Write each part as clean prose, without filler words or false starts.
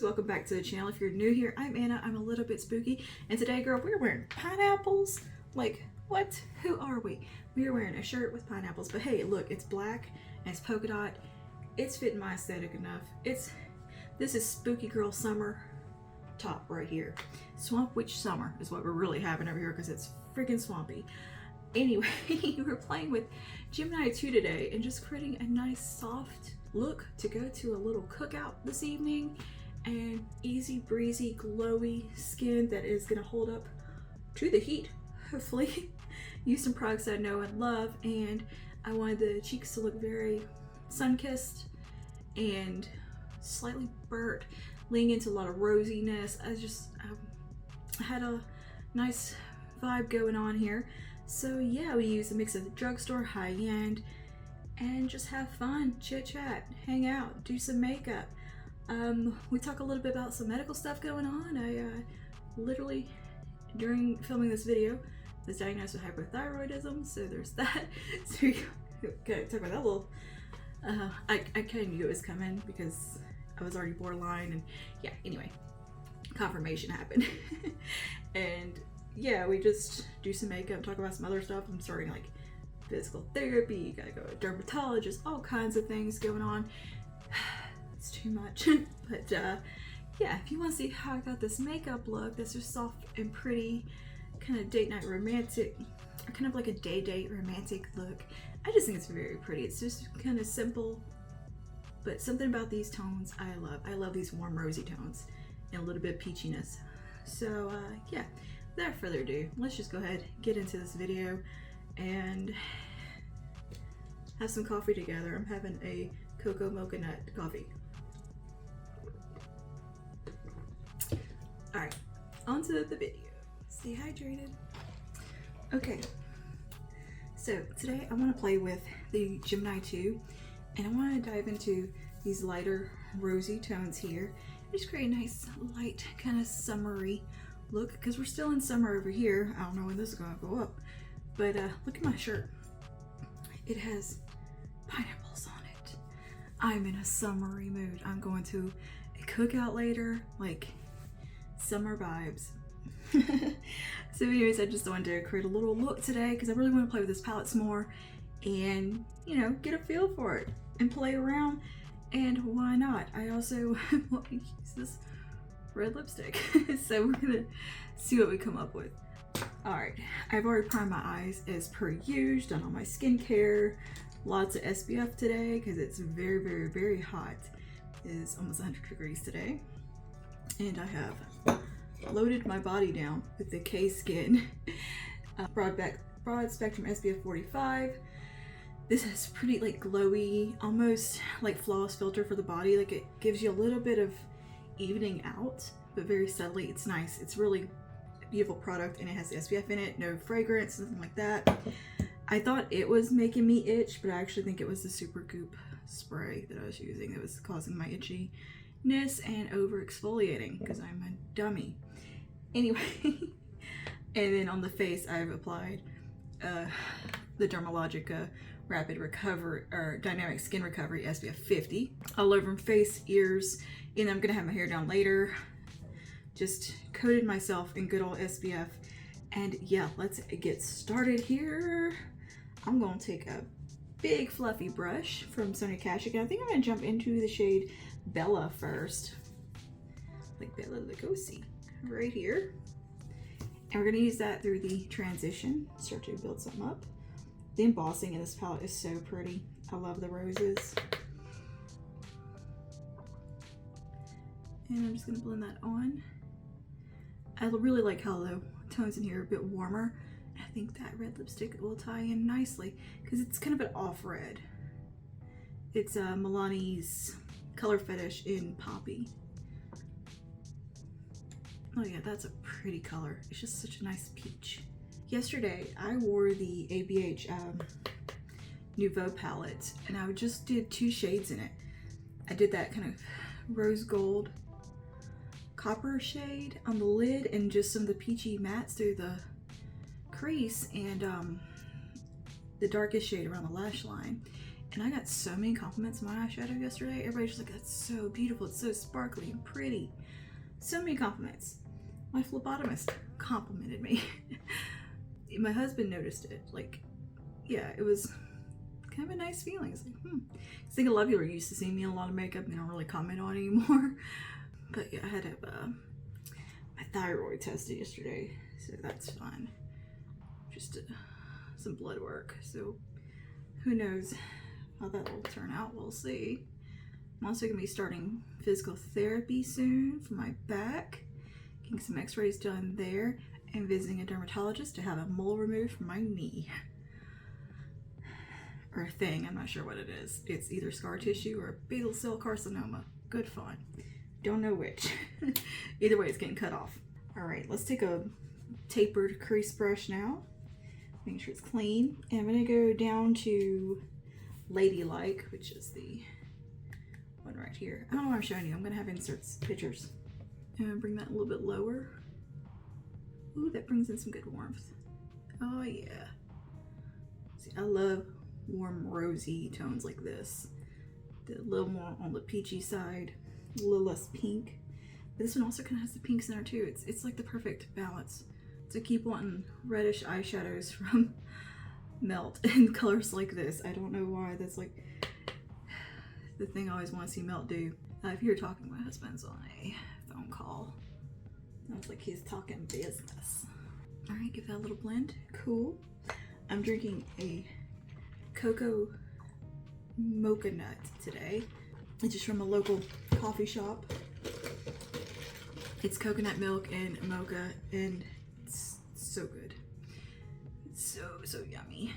guys, welcome back to the channel. If you're new here, I'm Anna. I'm a little bit spooky, and today, girl, we're wearing pineapples. Like, what? Who are we? We are wearing a shirt with pineapples, but hey, look, it's black and it's polka dot. It's fitting my aesthetic enough. This is spooky girl summer top right here. Swamp witch summer is what we're really having over here because it's freaking swampy. Anyway, we're playing with Gemini 2 today and just creating a nice soft look to go to a little cookout this evening, and easy breezy glowy skin that is going to hold up to the heat, hopefully. Use some products I know and love, and I wanted the cheeks to look very sun-kissed and slightly burnt, leaning into a lot of rosiness. I had a nice vibe going on here. So yeah, we use a mix of drugstore, high-end, and just have fun, chit chat, hang out, do some makeup. We talk a little bit about some medical stuff going on. I literally, during filming this video, was diagnosed with hypothyroidism, so there's that. So we gotta talk about that a little. I kind of knew it was coming because I was already borderline, and yeah, anyway, confirmation happened. And yeah, we just do some makeup, talk about some other stuff. I'm starting like physical therapy, you gotta go to a dermatologist, all kinds of things going on. It's too much. But yeah, if you want to see how I got this makeup look, this is soft and pretty, kind of date night romantic, or kind of like a day date romantic look. I just think it's very pretty. It's just kind of simple, but something about these tones I love. I love these warm rosy tones and a little bit of peachiness. So yeah, without further ado, let's just go ahead, get into this video and have some coffee together. I'm having a cocoa mocha nut coffee. Alright, on to the video. Stay hydrated. Okay, so today I want to play with the Gemini 2, and I want to dive into these lighter rosy tones here. Just create a nice light kind of summery look, because we're still in summer over here. I don't know when this is going to go up, but look at my shirt. It has pineapples on it. I'm in a summery mood. I'm going to a cookout later, like summer vibes. So anyways, I just wanted to create a little look today because I really want to play with this palette some more and, you know, get a feel for it and play around. And why not? I also want to use this red lipstick. So we're gonna see what we come up with. Alright, I've already primed my eyes as per usual, done all my skincare, lots of SPF today because it's very, very, very hot. It is almost 100 degrees today. And I have loaded my body down with the K-Skin broad spectrum SPF 45. This is pretty like glowy, almost like flawless filter for the body. Like it gives you a little bit of evening out, but very subtly. It's nice. It's really a beautiful product, and it has SPF in it, no fragrance, nothing like that. I thought it was making me itch, but I actually think it was the Super Goop spray that I was using that was causing my itchiness and over exfoliating because I'm a dummy. Anyway, and then on the face I've applied the Dermalogica Rapid Recovery or Dynamic Skin Recovery SPF 50 all over my face, ears, and I'm gonna have my hair down later. Just coated myself in good old SPF, and yeah, let's get started here. I'm gonna take a big fluffy brush from Sonia Kashuk, and I think I'm gonna jump into the shade Bella first, like Bella Lugosi right here, and we're gonna use that through the transition, start to build something up. The embossing in this palette is so pretty. I love the roses. And I'm just gonna blend that on. I really like how the tones in here are a bit warmer. I think that red lipstick will tie in nicely because it's kind of an off red. It's Milani's Color Fetish in Poppy. Oh yeah, that's a pretty color. It's just such a nice peach. Yesterday, I wore the ABH Nouveau palette, and I just did 2 shades in it. I did that kind of rose gold copper shade on the lid and just some of the peachy mattes through the crease, and the darkest shade around the lash line. And I got so many compliments on my eyeshadow yesterday. Everybody's just like, that's so beautiful, it's so sparkly and pretty. So many compliments. My phlebotomist complimented me. My husband noticed it. Like, yeah, it was kind of a nice feeling. It's like, I think a lot of people are used to seeing me in a lot of makeup and they don't really comment on it anymore. But yeah, I had to have my thyroid tested yesterday, so that's fun. Just some blood work, so who knows how that will turn out. We'll see. I'm also going to be starting physical therapy soon for my back, getting some x-rays done there, and visiting a dermatologist to have a mole removed from my knee. Or a thing, I'm not sure what it is. It's either scar tissue or basal cell carcinoma. Good fun. Don't know which. Either way, it's getting cut off. Alright, let's take a tapered crease brush now. Make sure it's clean. And I'm going to go down to Ladylike, which is the one right here. I don't know why I'm showing you. I'm going to have inserts, pictures. And bring that a little bit lower. Ooh, that brings in some good warmth. Oh yeah. See, I love warm rosy tones like this. A little more on the peachy side, a little less pink. But this one also kind of has the pinks in there too. It's like the perfect balance. To keep wanting reddish eyeshadows from Melt in colors like this. I don't know why. That's like the thing I always want to see Melt do. If you're talking, my husband's on a phone call. Sounds like he's talking business. All right, give that a little blend. Cool. I'm drinking a cocoa mocha nut today. It's just from a local coffee shop. It's coconut milk and mocha, and it's so good. It's so yummy.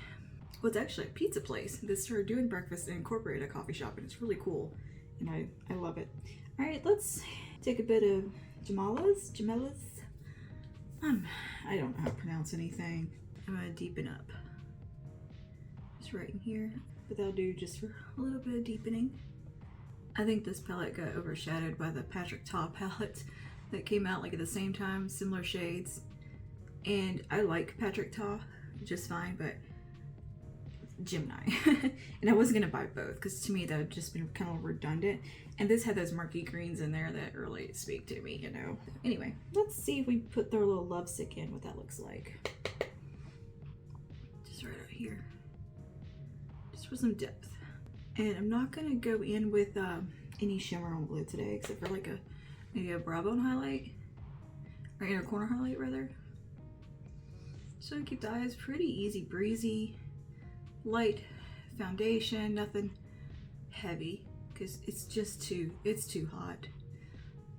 Well, it's actually a pizza place that started doing breakfast and incorporated a coffee shop, and it's really cool, and I love it. All right, let's take a bit of Gemelas. I don't know how to pronounce anything. I'm gonna deepen up. Just right in here, but that'll do just for a little bit of deepening. I think this palette got overshadowed by the Patrick Ta palette that came out like at the same time, similar shades. And I like Patrick Ta just fine, but Gemini. And I wasn't gonna buy both because to me that would just been kind of redundant. And this had those murky greens in there that really speak to me, you know. Anyway, let's see if we put their little lovesick in, what that looks like. Just right out here. Just for some depth. And I'm not gonna go in with any shimmer on the lid today, except for like maybe a brow bone highlight, or inner corner highlight rather. So keep the eyes pretty easy breezy, light foundation, nothing heavy, because it's too hot.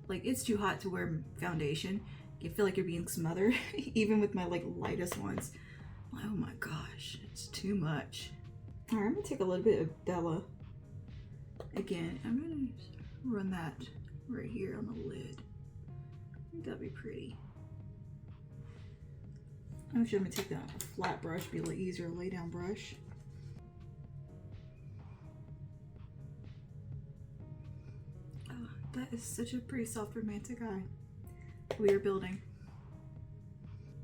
Like, it's too hot to wear foundation. You feel like you're being smothered, even with my like lightest ones. Oh my gosh, it's too much. All right, I'm gonna take a little bit of Bella. Again, I'm gonna run that right here on the lid. I think that'd be pretty. I'm actually gonna take that flat brush, be a little easier to lay down brush. Oh, that is such a pretty soft romantic eye we are building.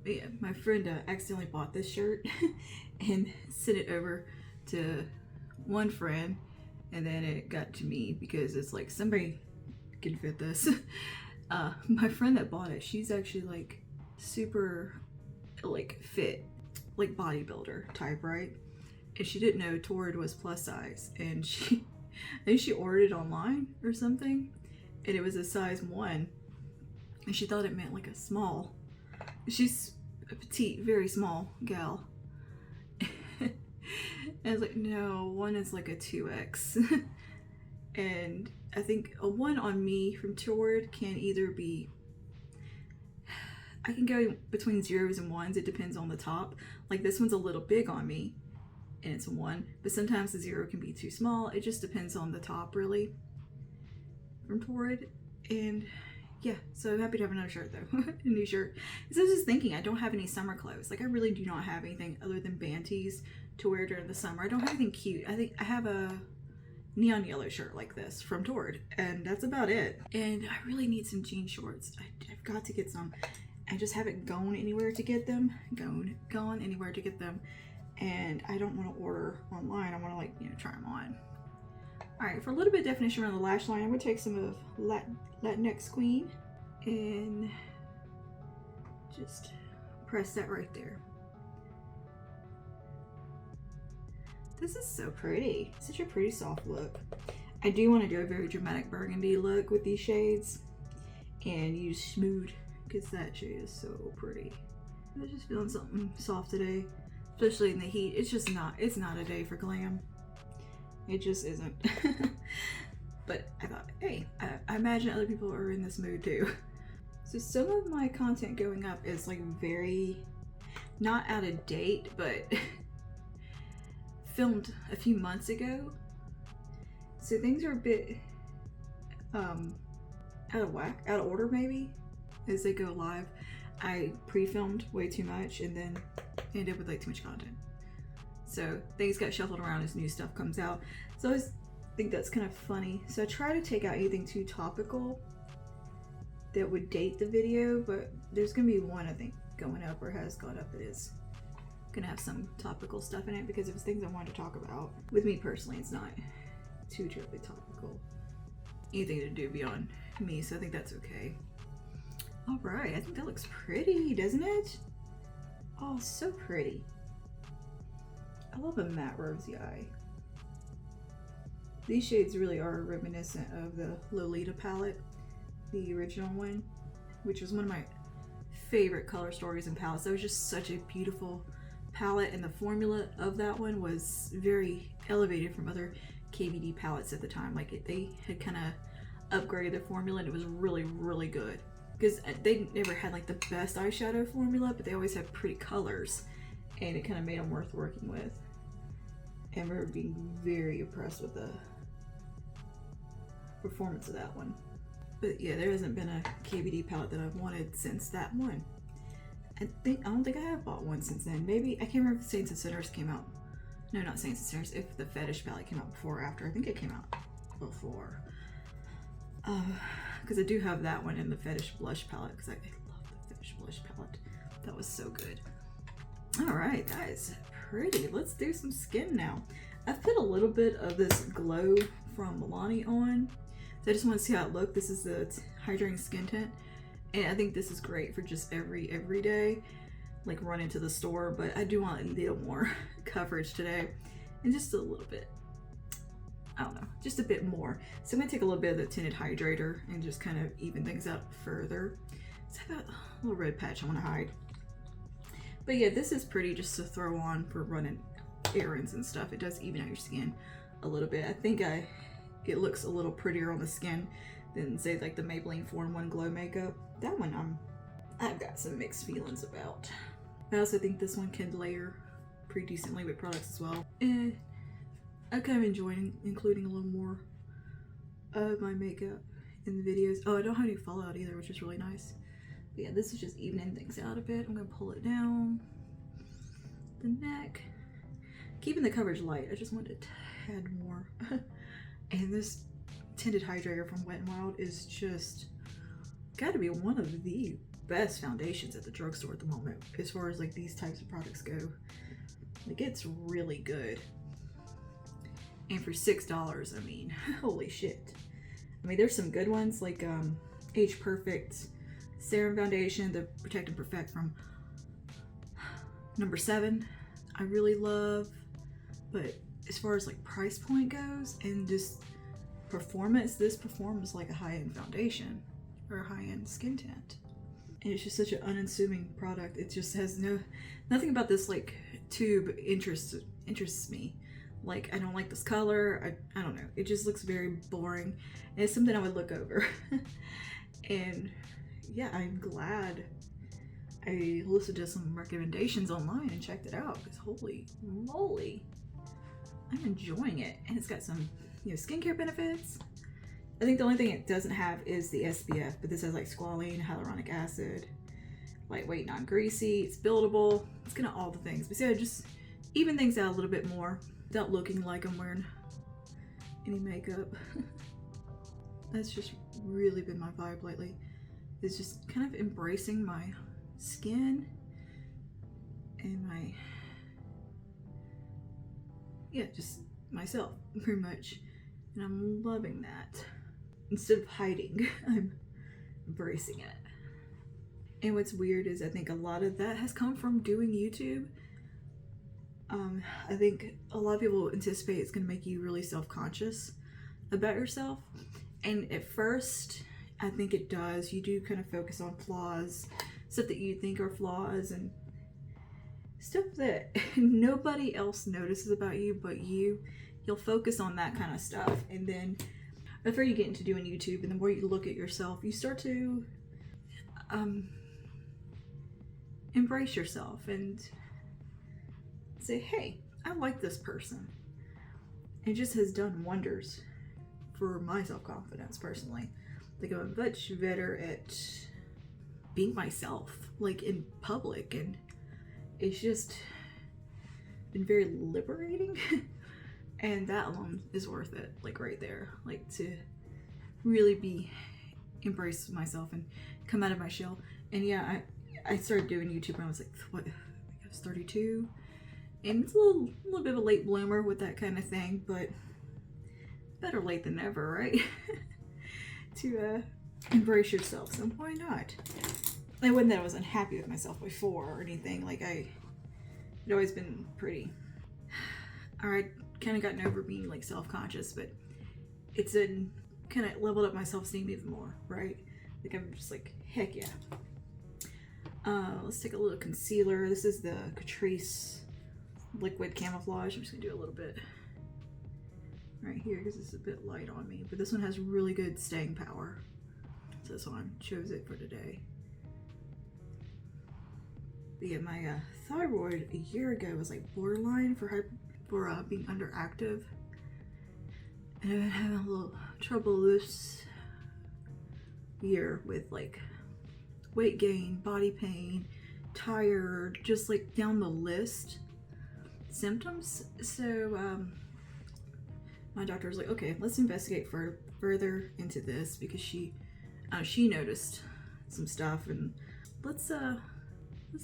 But yeah, my friend accidentally bought this shirt and sent it over to one friend, and then it got to me because it's like, somebody can fit this. My friend that bought it, she's actually like super like fit, like bodybuilder type, right? And she didn't know Torrid was plus size, and I think she ordered it online or something, and it was a size 1, and she thought it meant like a small. She's a petite, very small gal. And I was like, no, 1 is like a 2X. And I think a 1 on me from Torrid can either be, I can go between 0s and 1s. It depends on the top. Like, this one's a little big on me and it's a 1, but sometimes the 0 can be too small. It just depends on the top, really, from Torrid. And yeah, so I'm happy to have another shirt though. A new shirt. So I was just thinking, I don't have any summer clothes. Like, I really do not have anything other than banties to wear during the summer. I don't have anything cute. I think I have a neon yellow shirt like this from Torrid, and that's about it. And I really need some jean shorts. I've got to get some. I just haven't gone anywhere to get them. Gone anywhere to get them. and I don't want to order online. I want to, like, you know, try them on. All right, for a little bit of definition around the lash line, I'm gonna take some of Latinx Queen and just press that right there. This is so pretty. Such a pretty soft look. I do want to do a very dramatic burgundy look with these shades and use Smooth because that shade is so pretty. I'm just feeling something soft today, especially in the heat. It's not a day for glam. It just isn't. But I thought, hey, I imagine other people are in this mood too. So some of my content going up is like very, not out of date, but filmed a few months ago. So things are a bit out of whack, out of order maybe, as they go live. I pre-filmed way too much and then ended up with like too much content. So things got shuffled around as new stuff comes out. So I always think that's kind of funny. So I try to take out anything too topical that would date the video, but there's gonna be one I think going up or has gone up that is gonna have some topical stuff in it because it was things I wanted to talk about. With me personally, it's not too terribly topical. Anything to do beyond me, so I think that's okay. All right, I think that looks pretty, doesn't it? Oh, so pretty. I love a matte rosy eye. These shades really are reminiscent of the Lolita palette, the original one, which was one of my favorite color stories and palettes. That was just such a beautiful palette, and the formula of that one was very elevated from other KVD palettes at the time. Like they had kind of upgraded their formula and it was really, really good. Because they never had like the best eyeshadow formula, but they always had pretty colors and it kind of made them worth working with. And we're being very impressed with the performance of that one. But yeah, there hasn't been a KVD palette that I've wanted since that one. I don't think I have bought one since then. Maybe, I can't remember if Saints and Sinners came out. No, not Saints and Sinners, if the Fetish palette came out before or after. I think it came out before. Because I do have that one in the Fetish blush palette because I love the Fetish blush palette. That was so good. All right, guys, pretty. Let's do some skin now. I've put a little bit of this glow from Milani on. So I just want to see how it looks. This is the hydrating skin tint. And I think this is great for just every day, like run into the store, but I do want a little more coverage today and just a little bit, I don't know, just a bit more. So I'm gonna take a little bit of the tinted hydrator and just kind of even things out further. So I got a little red patch I want to hide. But yeah, this is pretty just to throw on for running errands and stuff. It does even out your skin a little bit. I think it looks a little prettier on the skin than say like the Maybelline 4-in-1 Glow Makeup. That one I've got some mixed feelings about. I also think this one can layer pretty decently with products as well. And I kind of enjoy including a little more of my makeup in the videos. Oh, I don't have any fallout either, which is really nice. But yeah, this is just evening things out a bit. I'm gonna pull it down the neck, keeping the coverage light. I just wanted a tad more. And this tinted hydrator from Wet n Wild is just gotta be one of the best foundations at the drugstore at the moment as far as like these types of products go. Like, it's really good. And for $6, I mean, holy shit. I mean, there's some good ones like Age Perfect Serum Foundation, the Protect and Perfect from #7, I really love. But as far as like price point goes and just performance, this performs like a high-end foundation or a high-end skin tint. And it's just such an unassuming product. It just has nothing about this like tube interests me. Like, I don't like this color. I don't know. It just looks very boring. And it's something I would look over. And yeah, I'm glad I listened to some recommendations online and checked it out because holy moly, I'm enjoying it. And it's got some, skincare benefits. I think the only thing it doesn't have is the SPF, but this has like squalene, hyaluronic acid, lightweight, non-greasy, it's buildable, it's gonna all the things. But yeah, just even things out a little bit more without looking like I'm wearing any makeup. That's just really been my vibe lately. Is just kind of embracing my skin and my yeah, just myself, pretty much. And I'm loving that. Instead of hiding, I'm embracing it. And what's weird is I think a lot of that has come from doing YouTube. I think a lot of people anticipate it's going to make you really self-conscious about yourself. And at first, I think it does. You do kind of focus on flaws, stuff that you think are flaws, and stuff that nobody else notices about you but you. You'll focus on that kind of stuff. And then the further you get into doing YouTube and the more you look at yourself, you start to embrace yourself and say, hey, I like this person. It just has done wonders for my self-confidence personally. Like, I'm much better at being myself, like in public, and it's just been very liberating. And that alone is worth it, like right there. Like, to really embrace myself and come out of my shell. And yeah, I started doing YouTube when I was like, what, I was 32. And it's a little bit of a late bloomer with that kind of thing, but better late than never, right? To embrace yourself, so why not? It wasn't that I was unhappy with myself before or anything. Like, I'd always been pretty, alright, kind of gotten over being like self-conscious, but it's kind of leveled up my self-esteem even more, right? Like, I'm just like, heck yeah. Let's take a little concealer. This is the Catrice Liquid Camouflage. I'm just gonna do a little bit right here because it's a bit light on me, but this one has really good staying power. So this one chose it for today. But yeah, my thyroid a year ago was like borderline for being underactive, and I've been having a little trouble this year with like weight gain, body pain, tired, just like down the list symptoms. So my doctor was like, okay, let's investigate further into this, because she noticed some stuff, and let's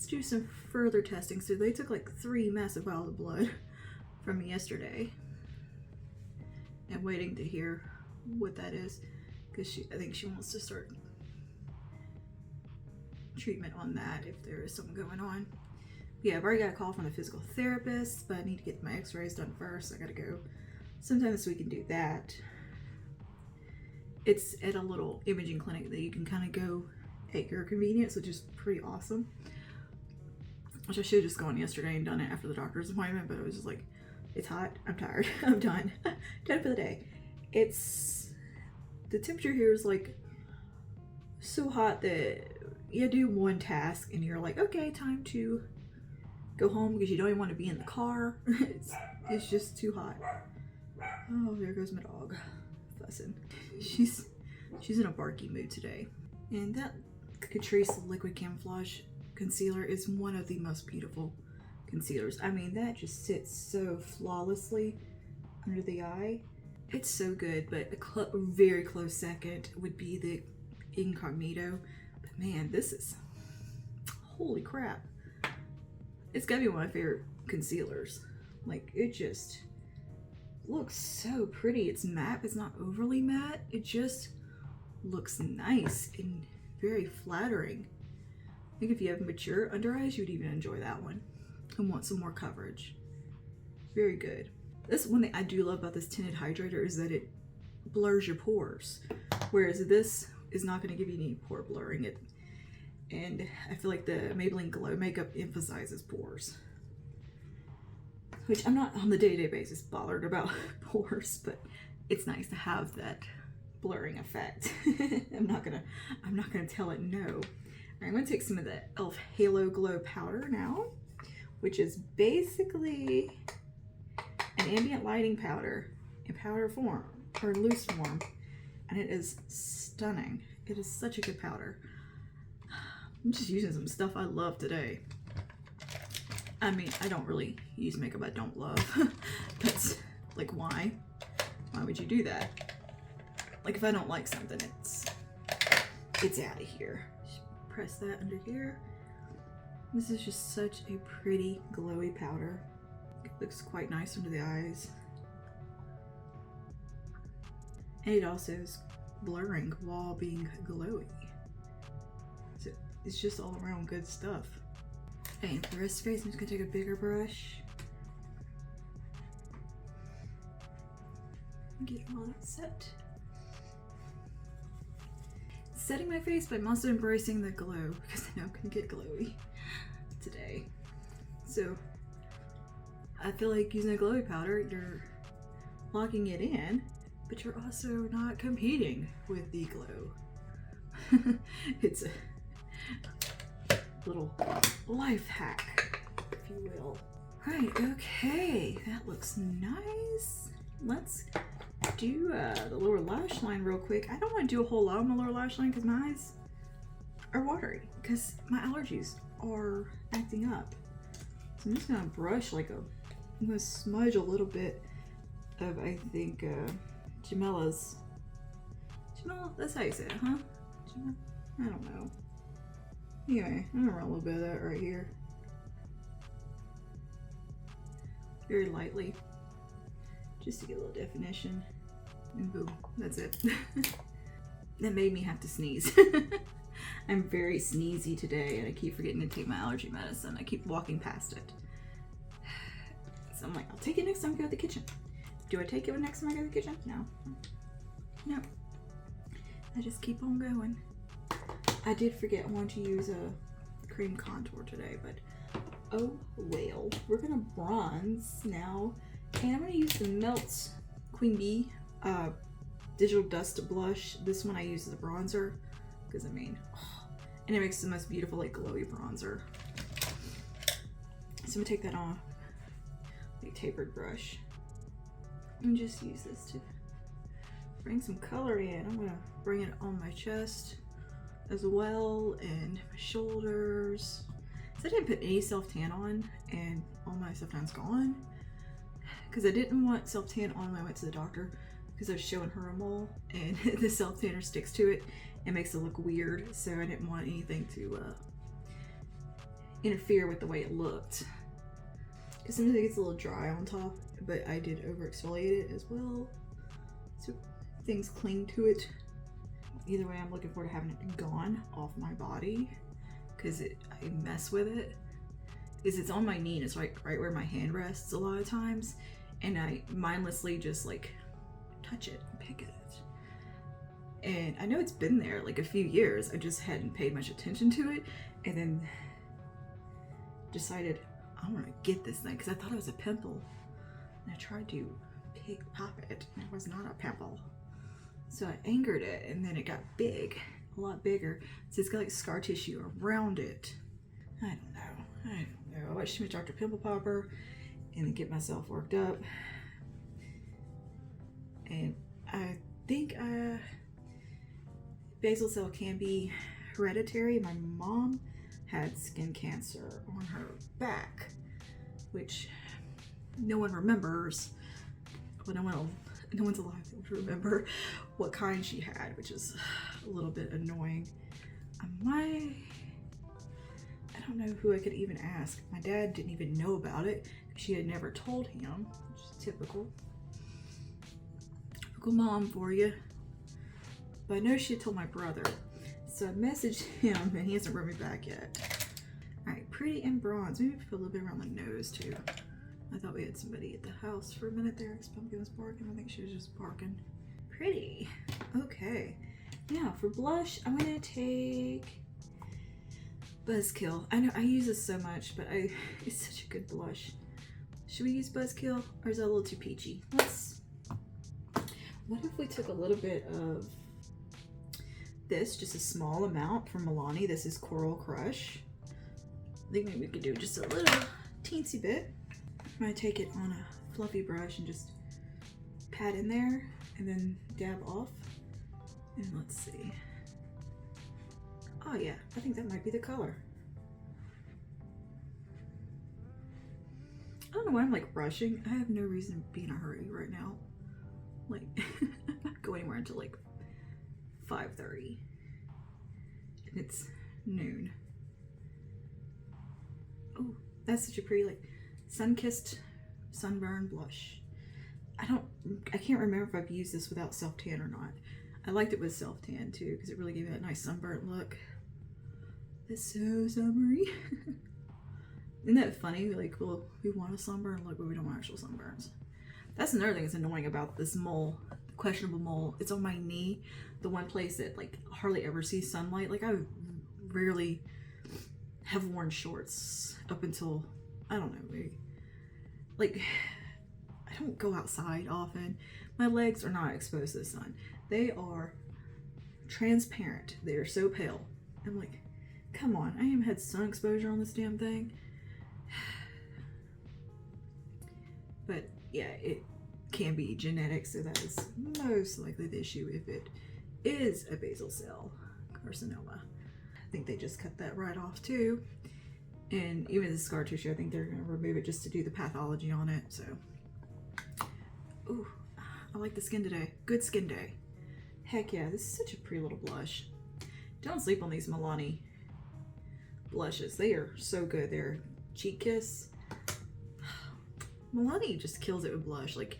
do some further testing. So they took like 3 massive vials of blood from me yesterday, and waiting to hear what that is, because I think she wants to start treatment on that if there is something going on. Yeah, I've already got a call from the physical therapist, but I need to get my x-rays done first. I gotta go sometime this week and do that. It's at a little imaging clinic that you can kind of go at your convenience, which is pretty awesome. Which I should have just gone yesterday and done it after the doctor's appointment, but I was just like, it's hot, I'm tired, I'm done. Done for the day. The temperature here is like so hot that you do one task and you're like, okay, time to go home because you don't even want to be in the car. It's just too hot. Oh, there goes my dog fussing. She's in a barky mood today. And that Catrice Liquid Camouflage concealer is one of the most beautiful concealers. I mean, that just sits so flawlessly under the eye. It's so good, but a very close second would be the Incognito. But man, this is, holy crap. It's gotta be one of my favorite concealers. Like, it just looks so pretty. It's matte, it's not overly matte. It just looks nice and very flattering. I think if you have mature under eyes, you would even enjoy that one and want some more coverage. Very good. That's one thing I do love about this tinted hydrator, is that it blurs your pores, whereas this is not going to give you any pore blurring. And I feel like the Maybelline Glow makeup emphasizes pores, which I'm not on the day-to-day basis bothered about pores, but it's nice to have that blurring effect. I'm not gonna tell it no. All right, I'm gonna take some of the e.l.f. Halo Glow powder now, which is basically an ambient lighting powder in powder form, or loose form, and it is stunning. It is such a good powder. I'm just using some stuff I love today. I mean, I don't really use makeup I don't love. But, like, why? Why would you do that? Like, if I don't like something, it's out of here. Just press that under here. This is just such a pretty glowy powder. Looks quite nice under the eyes. And it also is blurring while being glowy. So it's just all around good stuff. And for the rest of the face, I'm just gonna take a bigger brush. Get all that set. Setting my face, but I'm also embracing the glow because I know I'm gonna get glowy today. So I feel like using a glowy powder, you're locking it in, but you're also not competing with the glow. It's a little life hack, if you will. Right, okay, that looks nice. Let's do the lower lash line real quick. I don't want to do a whole lot on my lower lash line because my eyes are watery because my allergies are acting up. So I'm just gonna brush like I'm gonna smudge a little bit of, I think, Gemma, that's how you say it, huh? Gemma? I don't know. Anyway, I'm gonna run a little bit of that right here. Very lightly. Just to get a little definition. And boom, that's it. That made me have to sneeze. I'm very sneezy today and I keep forgetting to take my allergy medicine. I keep walking past it. So I'm like, I'll take it next time I go to the kitchen. Do I take it next time I go to the kitchen? No. No. I just keep on going. I did forget I wanted to use a cream contour today, but oh well. We're gonna bronze now. And I'm gonna use the Melt Queen Bee Digital Dust Blush. This one I use as a bronzer because I mean, and it makes the most beautiful like glowy bronzer. So I'm gonna take that on a tapered brush and just use this to bring some color in. I'm gonna bring it on my chest as well and my shoulders. So I didn't put any self-tan on and all my self-tan's gone because I didn't want self-tan on when I went to the doctor because I was showing her a mole and the self-tanner sticks to it and makes it look weird. So I didn't want anything to interfere with the way it looked. Because sometimes it gets a little dry on top, but I did over exfoliate it as well. So things cling to it. Either way, I'm looking forward to having it gone off my body because I mess with it. It's on my knee and it's right where my hand rests a lot of times. And I mindlessly just like touch it and pick at it. And I know it's been there like a few years. I just hadn't paid much attention to it. And then decided I want to get this thing because I thought it was a pimple. And I tried to pop it and it was not a pimple. So I angered it and then it got big, a lot bigger. So it's got like scar tissue around it. I don't know. I watched too much Dr. Pimple Popper and then get myself worked up. And I think basal cell can be hereditary. My mom had skin cancer on her back, which no one remembers. Well, no one's alive to remember what kind she had, which is a little bit annoying. I don't know who I could even ask. My dad didn't even know about it. She had never told him, which is typical. Typical mom for you. But I know she had told my brother. So I messaged him and he hasn't wrote me back yet. Alright, pretty and bronze. Maybe put a little bit around the nose too. I thought we had somebody at the house for a minute there because Pumpkin was barking. I think she was just barking. Pretty. Okay. Now for blush, I'm gonna take Buzzkill. I know I use this so much, but it's such a good blush. Should we use Buzzkill or is that a little too peachy? What if we took a little bit of this, just a small amount from Milani. This is Coral Crush. I think maybe we could do just a little teensy bit. I'm gonna take it on a fluffy brush and just pat in there and then dab off. And let's see. Oh yeah, I think that might be the color. I don't know why I'm like rushing. I have no reason to be in a hurry right now. Like, not go anywhere until like 5:30. And it's noon. Oh, that's such a pretty like sun-kissed Sunburn Blush. I can't remember if I've used this without self-tan or not. I liked it with self-tan too because it really gave it that nice sunburnt look. It's so summery. Isn't that funny? Like, well, we want a sunburn look, but we don't want actual sunburns. That's another thing that's annoying about this mole, questionable mole. It's on my knee, the one place that like hardly ever sees sunlight. Like I rarely have worn shorts up until, I don't know, maybe, like I don't go outside often. My legs are not exposed to the sun. They are transparent. They are so pale. I'm like, come on, I haven't had sun exposure on this damn thing. But yeah, it can be genetic, so that is most likely the issue if it is a basal cell carcinoma. I think they just cut that right off too. And even the scar tissue, I think they're gonna remove it just to do the pathology on it, so. Ooh, I like the skin today. Good skin day. Heck yeah, this is such a pretty little blush. Don't sleep on these Milani blushes. They are so good. They're Cheek Kiss. Milani just kills it with blush. Like,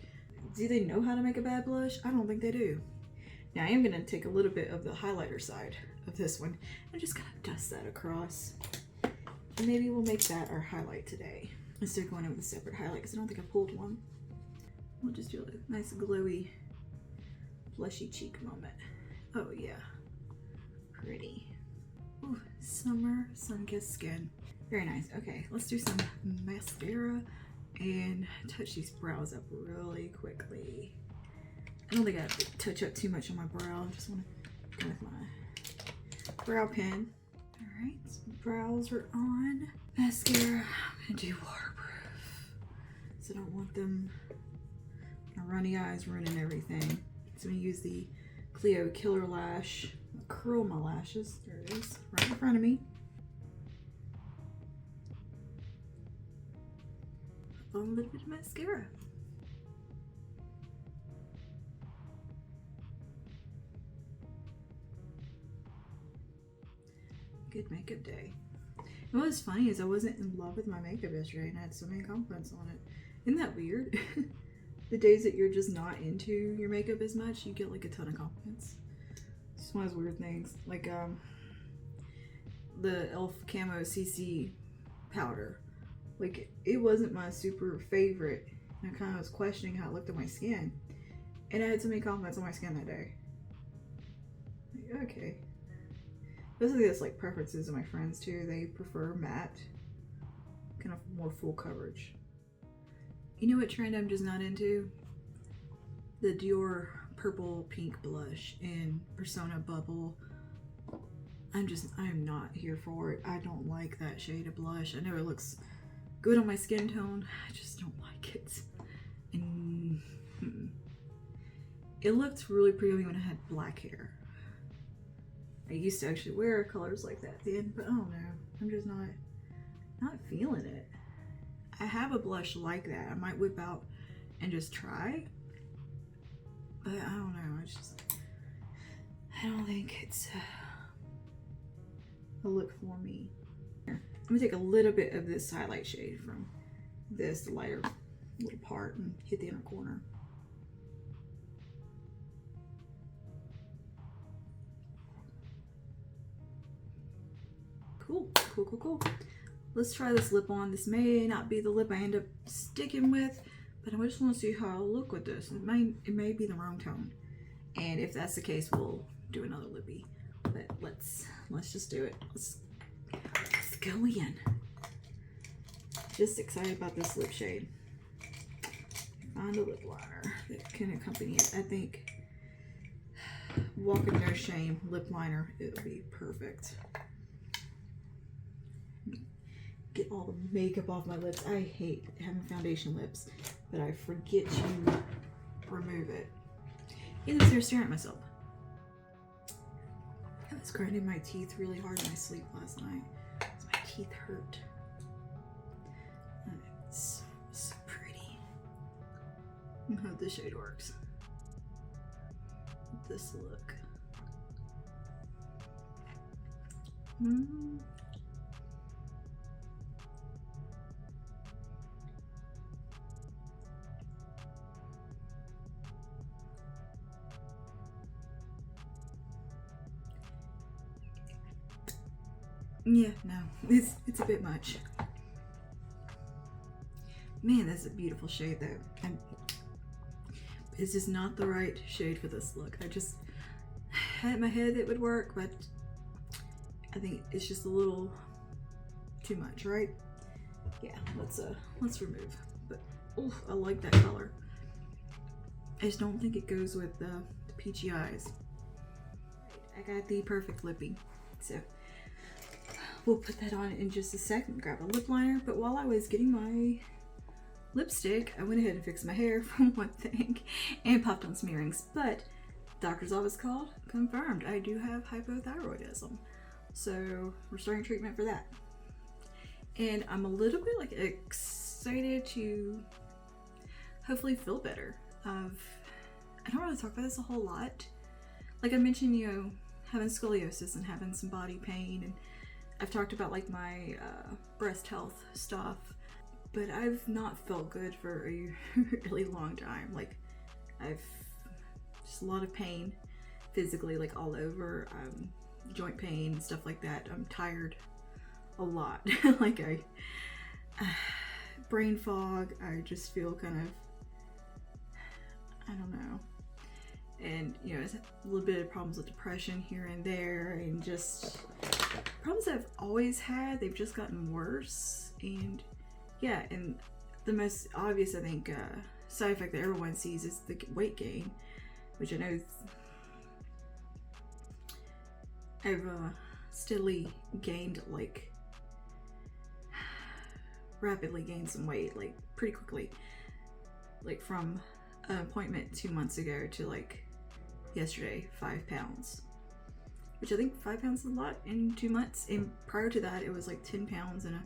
do they know how to make a bad blush? I don't think they do. Now I am gonna take a little bit of the highlighter side of this one and just kind of dust that across. And maybe we'll make that our highlight today instead of going in with a separate highlight because I don't think I pulled one. We'll just do a nice glowy, blushy cheek moment. Oh yeah, pretty. Ooh, summer sun-kissed skin. Very nice. Okay, let's do some mascara and touch these brows up really quickly. I don't think I have to touch up too much on my brow. I just want to go with my brow pen. All right, so brows are on. Mascara, I'm gonna do waterproof. So I don't want them, my runny eyes ruining everything. So I'm gonna use the Clio Killer Lash. Curl my lashes. There it is, right in front of me. A little bit of mascara. Good makeup day. And what's funny is I wasn't in love with my makeup yesterday and I had so many compliments on it. Isn't that weird? The days that you're just not into your makeup as much, you get like a ton of compliments. It's one of those weird things. Like the e.l.f. Camo CC powder. Like, it wasn't my super favorite. And I kind of was questioning how it looked on my skin. And I had so many compliments on my skin that day. Like, okay. Basically, that's like preferences of my friends too. They prefer matte, kind of more full coverage. You know what trend I'm just not into? The Dior purple pink blush in Persona Bubble. I'm not here for it. I don't like that shade of blush. I know it looks good on my skin tone. I just don't like it. And it looked really pretty when I had black hair. I used to actually wear colors like that then, but I don't know. I'm just not feeling it. I have a blush like that. I might whip out and just try. But I don't know. I don't think it's a look for me. Here, I'm gonna take a little bit of this highlight shade from this lighter little part and hit the inner corner. Cool. Let's try this lip on. This may not be the lip I end up sticking with, but I just want to see how I'll look with this. It may be the wrong tone, and if that's the case, we'll do another lippy. But let's just do it. Let's go in. Just excited about this lip shade. Find a lip liner that can accompany it. I think Walking No Shame lip liner, it'll be perfect. Get all the makeup off my lips. I hate having foundation lips, but I forget to remove it. Either here staring at myself. I was grinding my teeth really hard in my sleep last night. So my teeth hurt. It's so pretty. I hope this shade works. This look. Yeah, no, it's a bit much. Man, that's a beautiful shade though. And it's just not the right shade for this look. I just had in my head it would work, but I think it's just a little too much, right? Yeah, let's remove. But oh, I like that color. I just don't think it goes with the peachy eyes. I got the perfect lippy, so we'll put that on in just a second. Grab a lip liner, but while I was getting my lipstick, I went ahead and fixed my hair for one thing and popped on some earrings. But doctor's office called, confirmed I do have hypothyroidism, so we're starting treatment for that. And I'm a little bit like excited to hopefully feel better. I don't really talk about this a whole lot. Like I mentioned, you know, having scoliosis and having some body pain, and I've talked about like my breast health stuff, but I've not felt good for a really long time. Like I've just a lot of pain physically, like all over, joint pain, stuff like that. I'm tired a lot. Like brain fog. I just feel kind of, I don't know. And you know, it's a little bit of problems with depression here and there, and just problems I've always had. They've just gotten worse. And yeah, and the most obvious, I think, side effect that everyone sees is the weight gain, which I know I've steadily gained, like rapidly gained some weight, like pretty quickly, like from an appointment 2 months ago to like yesterday, 5 pounds, which I think 5 pounds is a lot in 2 months. And prior to that, it was like 10 pounds in a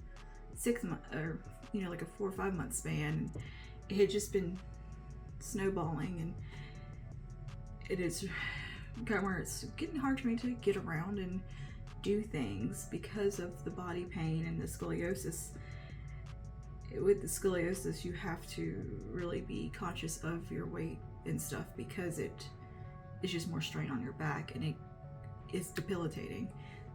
6 month, or you know, like a 4 or 5 month span. It had just been snowballing, and it is got where it's getting hard for me to get around and do things because of the body pain and the scoliosis. With the scoliosis, you have to really be conscious of your weight and stuff, because it is just more strain on your back, and it is debilitating.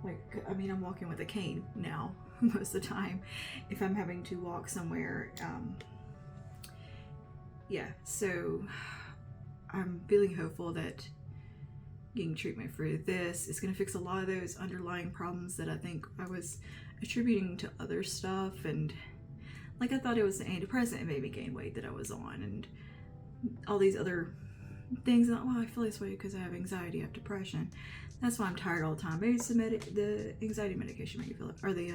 Like, I mean, I'm walking with a cane now most of the time if I'm having to walk somewhere. Yeah, so I'm feeling hopeful that getting treatment for this is going to fix a lot of those underlying problems that I think I was attributing to other stuff. And like, I thought it was the antidepressant that made me gain weight that I was on, and all these other things. And well, I feel this way because I have anxiety, I have depression. That's why I'm tired all the time. Maybe it's the anxiety medication made me feel it, or the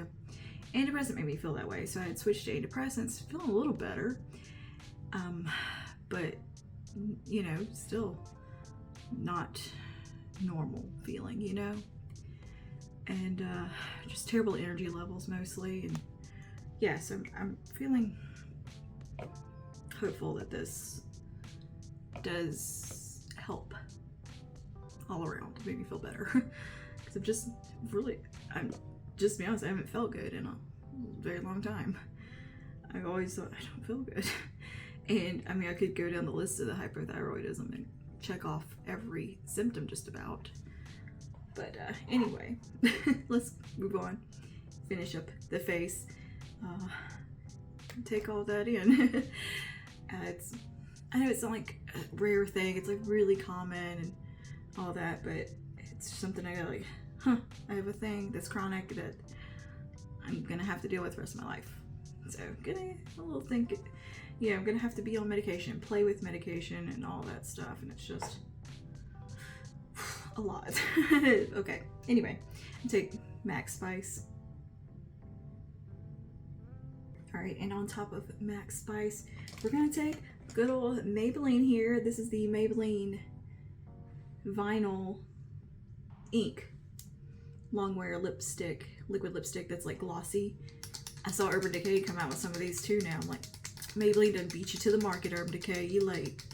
antidepressant made me feel that way. So I had switched to antidepressants, feeling a little better. But you know, still not normal feeling, you know, and just terrible energy levels mostly. And yeah, so I'm feeling hopeful that this does help all around to make me feel better. Because I'm just to be honest, I haven't felt good in a very long time. I've always thought I don't feel good. And I mean, I could go down the list of the hypothyroidism and check off every symptom just about. But anyway, let's move on. Finish up the face. Take all that in. I know it's not like a rare thing. It's like really common and all that, but it's something I got like, I have a thing that's chronic that I'm gonna have to deal with the rest of my life. So I'm gonna have to be on medication, play with medication and all that stuff, and it's just a lot. Okay, anyway, take Max Spice. All right, and on top of Max Spice, we're gonna take good old Maybelline here. This is the Maybelline Vinyl Ink Longwear Lipstick, liquid lipstick that's like glossy. I saw Urban Decay come out with some of these too now. I'm like, Maybelline done beat you to the market, Urban Decay, you late.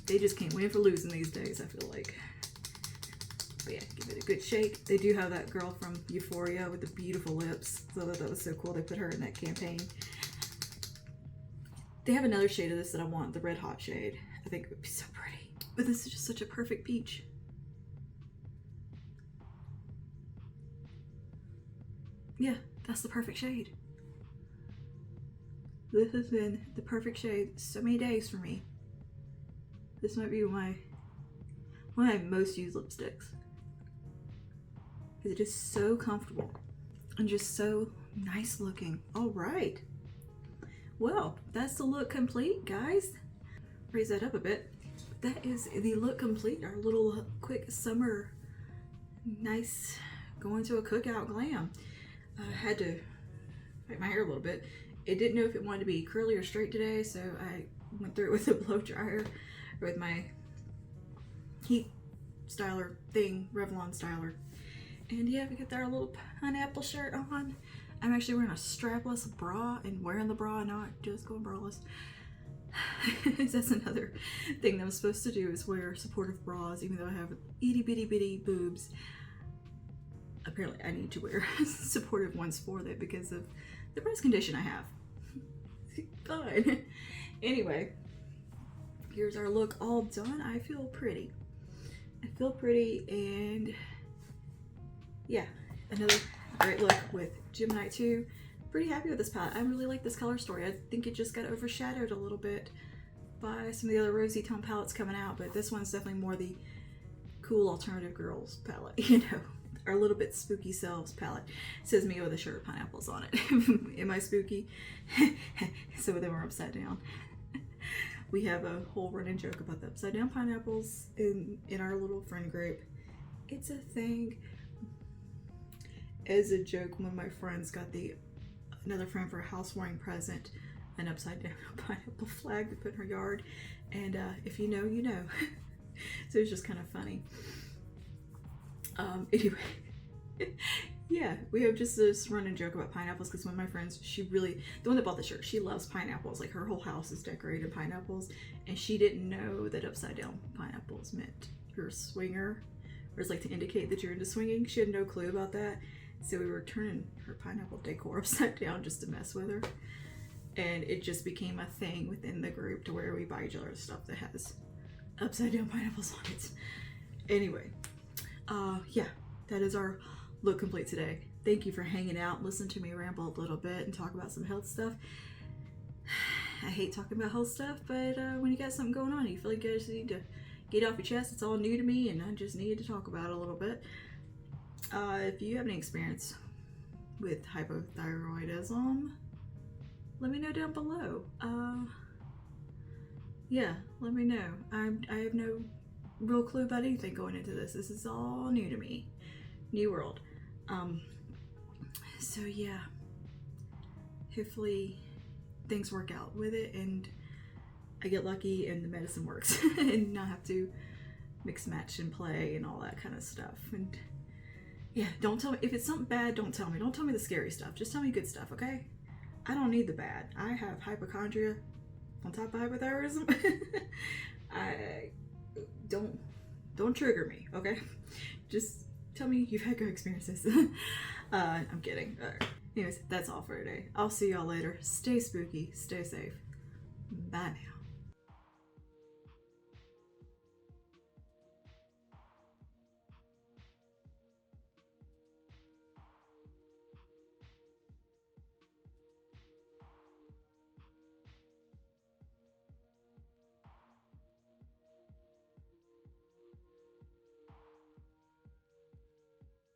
They just can't win for losing these days, I feel like. But yeah, give it a good shake. They do have that girl from Euphoria with the beautiful lips. So that was so cool. They put her in that campaign. They have another shade of this that I want, the Red Hot shade. I think it would be so pretty. But this is just such a perfect peach. Yeah, that's the perfect shade. This has been the perfect shade so many days for me. This might be one of my most used lipsticks. It is so comfortable and just so nice looking. All right. Well, that's the look complete, guys. Raise that up a bit. That is the look complete. Our little quick summer, nice, going to a cookout glam. I had to make my hair a little bit. It didn't know if it wanted to be curly or straight today, so I went through it with a blow dryer, with my heat styler thing, Revlon styler. And yeah, we got our little pineapple shirt on. I'm actually wearing a strapless bra and wearing the bra, not just going braless. That's another thing that I'm supposed to do, is wear supportive bras, even though I have itty bitty bitty boobs. Apparently I need to wear supportive ones for that because of the breast condition I have. Fine. Anyway, here's our look all done. I feel pretty. I feel pretty, and yeah, another great look with Gemini 2. Pretty happy with this palette. I really like this color story. I think it just got overshadowed a little bit by some of the other rosy tone palettes coming out, but this one's definitely more the cool alternative girls palette, you know, our little bit spooky selves palette. It says me with a shirt of pineapples on it. Am I spooky? Some of them are upside down. We have a whole running joke about the upside down pineapples in our little friend group. It's a thing. As a joke, one of my friends got another friend for a housewarming present, an upside down pineapple flag to put in her yard, and if you know, you know. So it's just kind of funny. Anyway, yeah, we have just this running joke about pineapples, because one of my friends, the one that bought the shirt, she loves pineapples. Like, her whole house is decorated in pineapples, and she didn't know that upside down pineapples meant you're a swinger, or it's like to indicate that you're into swinging. She had no clue about that. So we were turning her pineapple decor upside down just to mess with her. And it just became a thing within the group to where we buy each other stuff that has upside down pineapples on it. Anyway, yeah, that is our look complete today. Thank you for hanging out, listen to me ramble a little bit and talk about some health stuff. I hate talking about health stuff, but when you got something going on, you feel like you just need to get off your chest. It's all new to me, and I just needed to talk about it a little bit. If you have any experience with hypothyroidism, let me know down below. Yeah, let me know. I have no real clue about anything going into this. This is all new to me. New world. So yeah, hopefully things work out with it and I get lucky and the medicine works and not have to mix, match, and play and all that kind of stuff. And yeah, don't tell me if it's something bad. Don't tell me the scary stuff. Just tell me good stuff, okay? I don't need the bad. I have hypochondria on top of hypothyroidism. Don't trigger me, okay? Just tell me you've had good experiences. I'm kidding. Anyways, that's all for today. I'll see y'all later. Stay spooky, stay safe. Bye now.